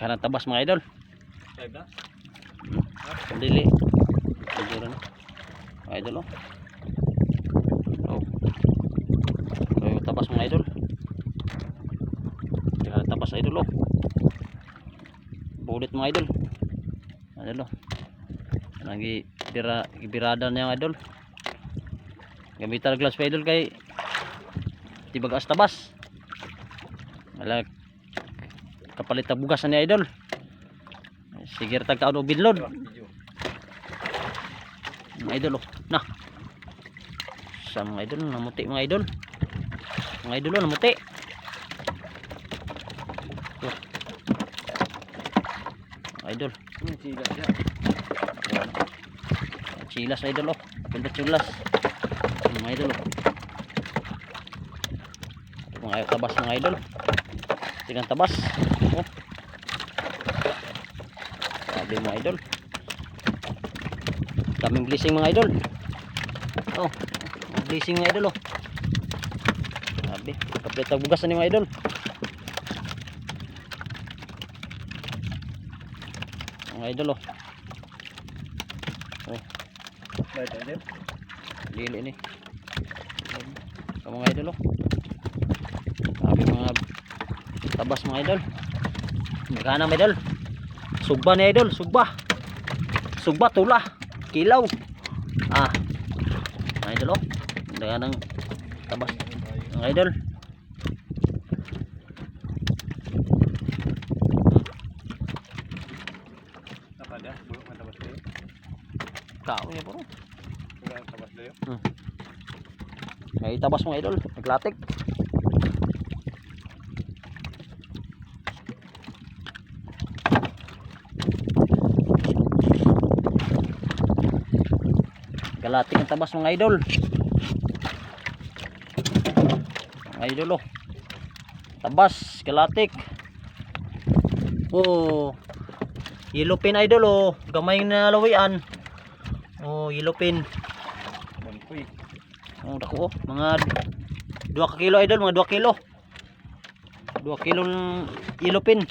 Kanang tabas mga idol. Dili. Dili na. Idol oh. Oh. Ay, tabas mga idol. Kanang tabas idol oh. Bulit mga idol. Idol oh. Lagi birada na yung idol. Gamitan glass pa idol kay tibagas tabas. Wala kapalit na bugas na ni idol. Sige tag taon binlod. Mga idol oh. Nah. Sa mga idol namuti mga idol. Mga idol oh namuti. Oh. Mga idol. Chilas idol oh. Punta chilas. Mga idol oh. Mga tabas mga idol. Tingnan tabas. Oh. Sabi mga idol. Daming blessing mga idol. Oh, blessing mga idol oh. Sabi, kapit ang bugas na mga idol. Mga idol oh. Oh. Dili ni. Mga idol oh. Sabi mga tabas mga idol. Magkana mga idol. Sugba ni idol, sugba. Sugba tula, kilaw. Ah. Mga idol oh. Daganang tabas mga idol. Nakada, bulok na tabas dayo. Kao niya po. Bulok na tabas dayo. May tabas mga idol, naglatik. Galatik ang tabas mga idol. Mga idol oh. Tabas, galatik. Oh. Yellow pin idol oh. Gamay na lawian. Oh, yellow pin. Bantoy. Oh, dako oh. Mga 2 kilo idol, mga 2 kilo. 2 kilo yellow pin.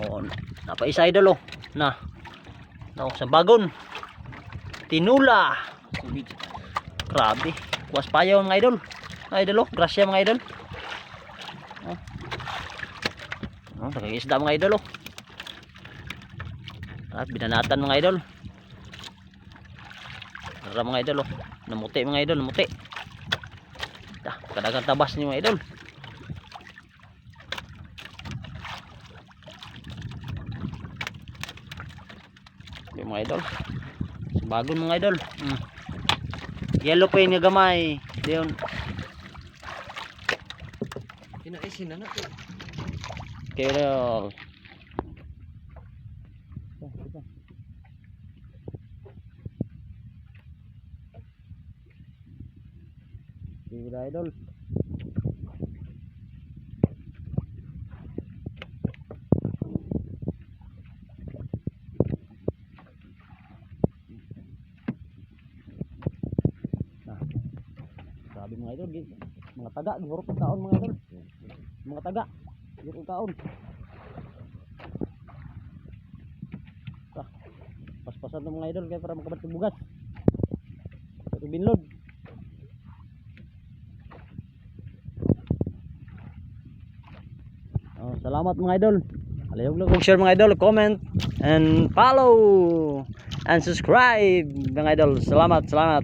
Oh, napaisa idol oh. Na. Na sa bagon. Tinula. Grabe. Kuwas payaw mga idol. Idol oh, grasya mga idol. Oh. Oh, nakagisda mga idol oh. At binanatan mga idol. Tara mga idol oh. Namuti mga idol, namuti. Dah, kadagang tabas ni mga idol. Yung mga idol. Bagon mga idol. Yellow pin nga gamay. Diyon. Kinaisin na to. Kaya Sige idol. Sabi mga idol, mga taga, guro pa taon mga idol. Mga taga, guro taon. Paspasan ng mga idol kaya para makabat ng bugas. Ito binlod. Oh, salamat mga idol. Alayog share mga idol, comment and follow and subscribe mga idol. Salamat, salamat.